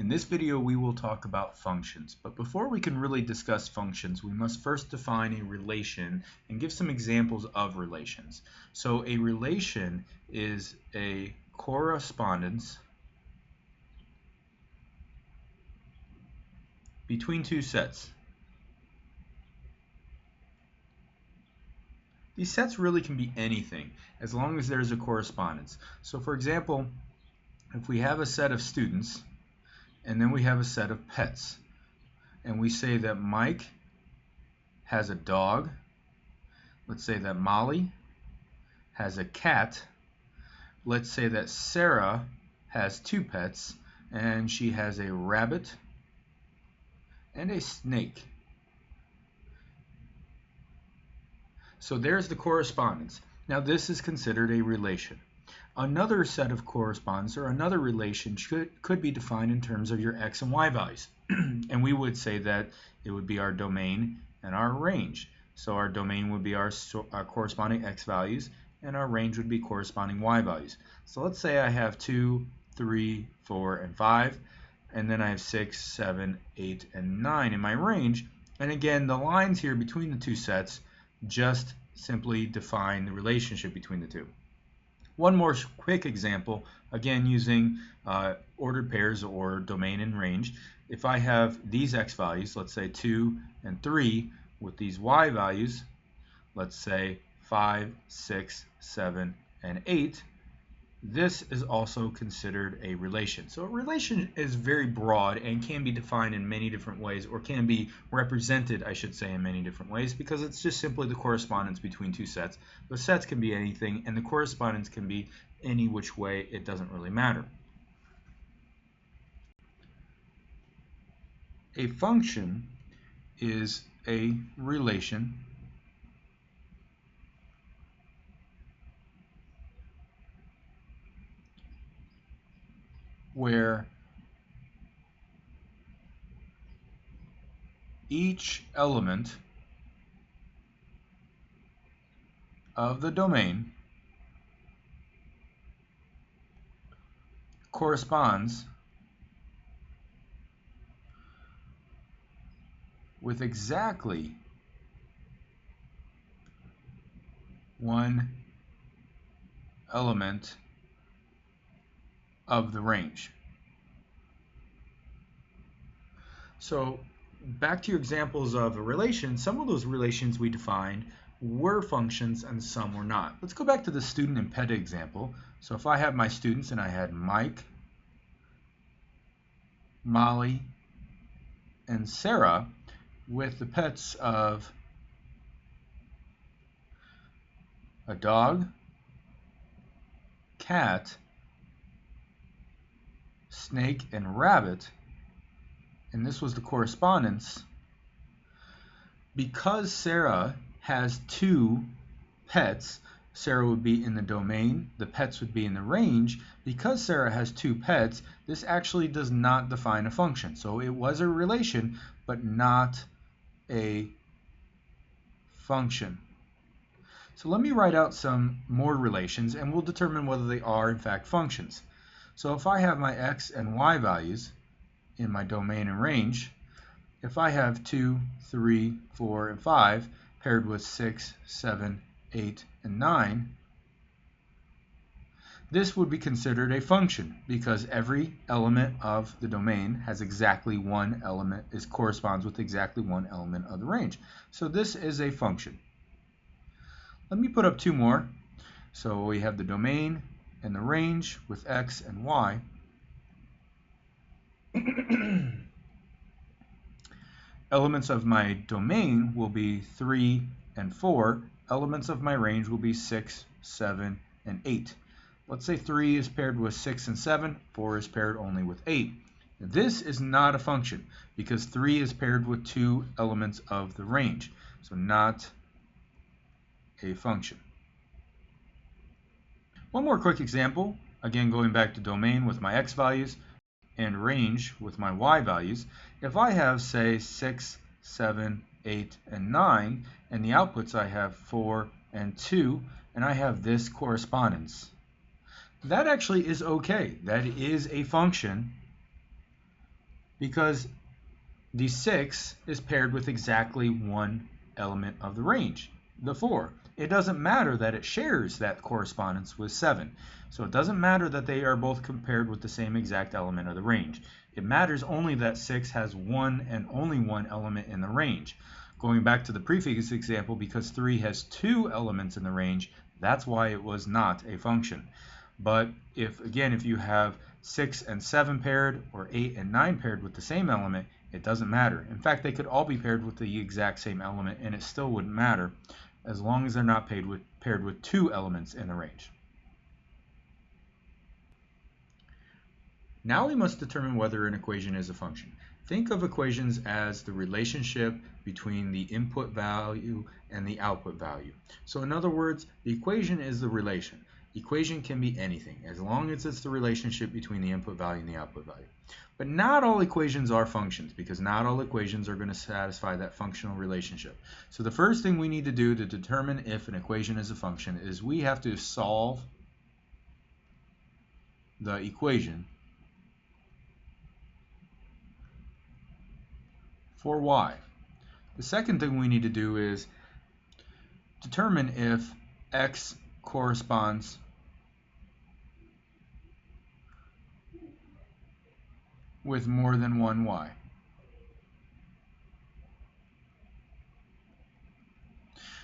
In this video we will talk about functions, but before we can really discuss functions we must first define a relation and give some examples of relations. So a relation is a correspondence between two sets. These sets really can be anything as long as there's a correspondence. So for example, if we have a set of students and then we have a set of pets, and we say that Mike has a dog, let's say that Molly has a cat, let's say that Sarah has two pets and she has a rabbit and a snake. So there's the correspondence. Now this is considered a relation. Another set of correspondence or another relation could be defined in terms of your x and y values. And we would say that it would be our domain and our range. So our domain would be our corresponding x values and our range would be corresponding y values. So let's say I have 2, 3, 4, and 5, and then I have 6, 7, 8, and 9 in my range. And again, the lines here between the two sets just simply define the relationship between the two. One more quick example, again using ordered pairs or domain and range. If I have these x values, let's say 2 and 3, with these y values, let's say 5, 6, 7, and 8, this is also considered a relation. So a relation is very broad and can be defined in many different ways, or can be represented, I should say, in many different ways, because it's just simply the correspondence between two sets. The sets can be anything, and the correspondence can be any which way. It doesn't really matter. A function is a relation where each element of the domain corresponds with exactly one element of the range. So back to your examples of a relation, some of those relations we defined were functions and some were not. Let's go back to the student and pet example. So if I have my students and I had Mike, Molly, and Sarah, with the pets of a dog, cat, snake, and rabbit, and this was the correspondence, because Sarah has two pets, Sarah would be in the domain, the pets would be in the range. Because Sarah has two pets, this actually does not define a function. So it was a relation, but not a function. So let me write out some more relations and we'll determine whether they are in fact functions. So if I have my x and y values in my domain and range, if I have 2, 3, 4, and 5 paired with 6, 7, 8, and 9, this would be considered a function because every element of the domain has exactly one element, corresponds with exactly one element of the range. So this is a function. Let me put up two more. So we have the domain and the range with x and y. Elements of my domain will be 3 and 4. Elements of my range will be 6, 7, and 8. Let's say 3 is paired with 6 and 7, 4 is paired only with 8. This is not a function because 3 is paired with two elements of the range, so not a function. One more quick example, again going back to domain with my x values and range with my y values. If I have, say, 6, 7, 8, and 9, and the outputs I have 4 and 2, and I have this correspondence, that actually is okay. That is a function because the 6 is paired with exactly one element of the range, the 4. It doesn't matter that it shares that correspondence with 7. So it doesn't matter that they are both compared with the same exact element of the range. It matters only that 6 has one and only one element in the range. Going back to the previous example, because 3 has 2 elements in the range, that's why it was not a function. But if you have 6 and 7 paired or 8 and 9 paired with the same element, it doesn't matter. In fact, they could all be paired with the exact same element and it still wouldn't matter as long as they're not paired with 2 elements in the range. Now we must determine whether an equation is a function. Think of equations as the relationship between the input value and the output value. So in other words, the equation is the relation. Equation can be anything as long as it's the relationship between the input value and the output value. But not all equations are functions because not all equations are going to satisfy that functional relationship. So the first thing we need to do to determine if an equation is a function is we have to solve the equation for y. The second thing we need to do is determine if x corresponds with more than one y.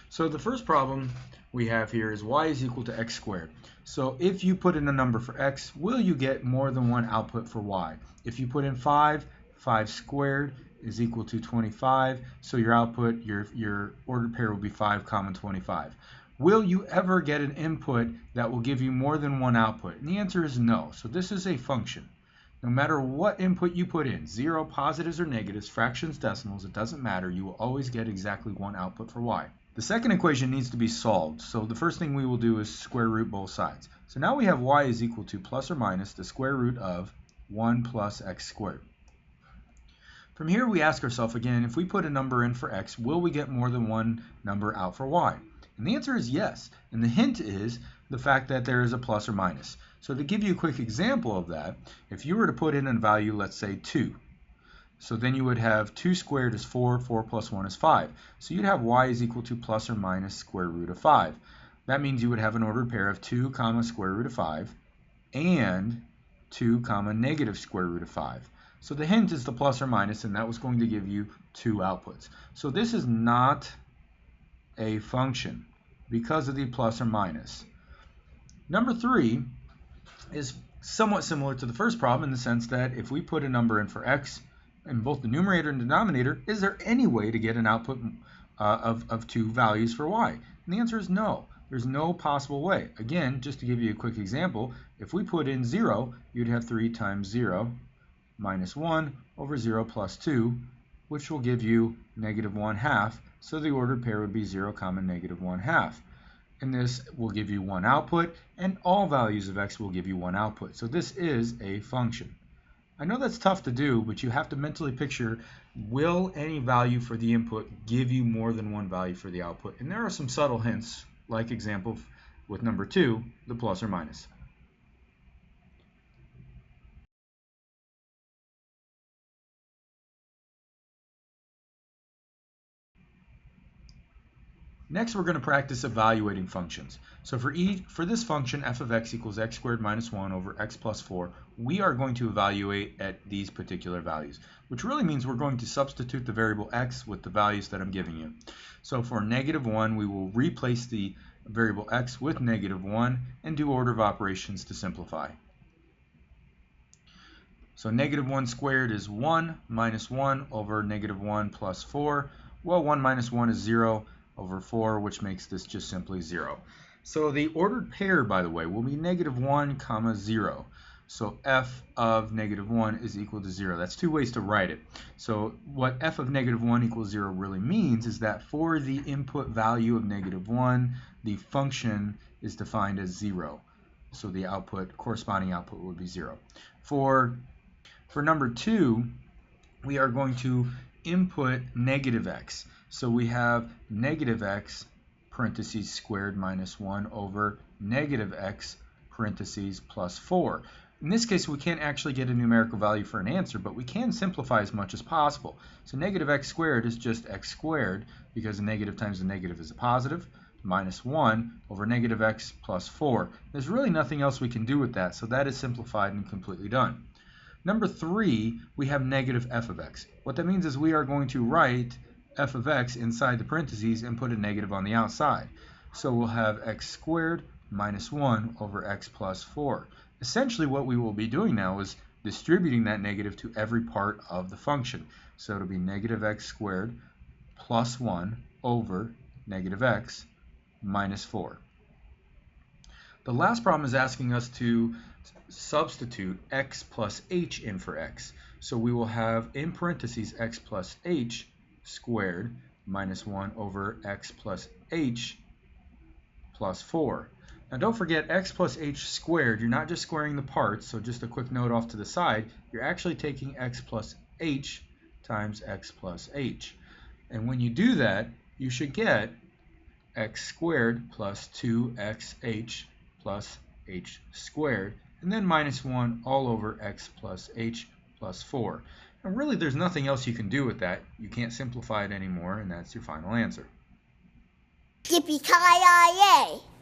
So the first problem we have here is y is equal to x squared. So if you put in a number for x, will you get more than one output for y? If you put in 5, 5 squared is equal to 25, so your output, your ordered pair will be 5, 25. Will you ever get an input that will give you more than one output? And the answer is no. So this is a function. No matter what input you put in, 0, positives or negatives, fractions, decimals, it doesn't matter. You will always get exactly one output for y. The second equation needs to be solved. So the first thing we will do is square root both sides. So now we have y is equal to plus or minus the square root of 1 plus x squared. From here we ask ourselves again, if we put a number in for x, will we get more than one number out for y? And the answer is yes. And the hint is the fact that there is a plus or minus. So to give you a quick example of that, if you were to put in a value, let's say 2, so then you would have 2 squared is 4, 4 plus 1 is 5. So you'd have y is equal to plus or minus square root of 5. That means you would have an ordered pair of 2 comma square root of 5 and 2 comma negative square root of 5. So the hint is the plus or minus, and that was going to give you 2 outputs. So this is not a function because of the plus or minus. Number 3 is somewhat similar to the first problem in the sense that if we put a number in for x in both the numerator and denominator, is there any way to get an output of 2 values for y? And the answer is no. There's no possible way. Again, just to give you a quick example, if we put in 0, you'd have 3 times 0 minus 1 over 0 plus 2, which will give you negative 1/2. So the ordered pair would be 0 comma negative 1/2. And this will give you one output, and all values of x will give you one output. So this is a function. I know that's tough to do, but you have to mentally picture, will any value for the input give you more than one value for the output? And there are some subtle hints, like example with number 2, the plus or minus. Next, we're going to practice evaluating functions. So for this function, f of x equals x squared minus 1 over x plus 4, we are going to evaluate at these particular values, which really means we're going to substitute the variable x with the values that I'm giving you. So for negative 1, we will replace the variable x with negative 1 and do order of operations to simplify. So negative 1 squared is 1 minus 1 over negative 1 plus 4. Well, 1 minus 1 is 0 over 4, which makes this just simply 0. So the ordered pair, by the way, will be negative 1 comma 0. So f of negative 1 is equal to 0. That's 2 ways to write it. So what f of negative 1 equals 0 really means is that for the input value of negative 1, the function is defined as 0. So the corresponding output would be 0. For number 2, we are going to input negative x. So we have negative x parentheses squared minus 1 over negative x parentheses plus 4. In this case, we can't actually get a numerical value for an answer, but we can simplify as much as possible. So negative x squared is just x squared, because a negative times a negative is a positive, minus 1 over negative x plus 4. There's really nothing else we can do with that, so that is simplified and completely done. Number 3, we have negative f of x. What that means is we are going to write f of x inside the parentheses and put a negative on the outside. So we'll have x squared minus 1 over x plus 4. Essentially what we will be doing now is distributing that negative to every part of the function. So it'll be negative x squared plus 1 over negative x minus 4. The last problem is asking us to substitute x plus h in for x. So we will have in parentheses x plus h squared minus 1 over x plus h plus 4. Now don't forget x plus h squared, you're not just squaring the parts, so just a quick note off to the side, you're actually taking x plus h times x plus h. And when you do that, you should get x squared plus 2xh plus h squared, and then minus 1 all over x plus h plus 4. And really there's nothing else you can do with that. You can't simplify it anymore, and that's your final answer. Yippee-ki-yay!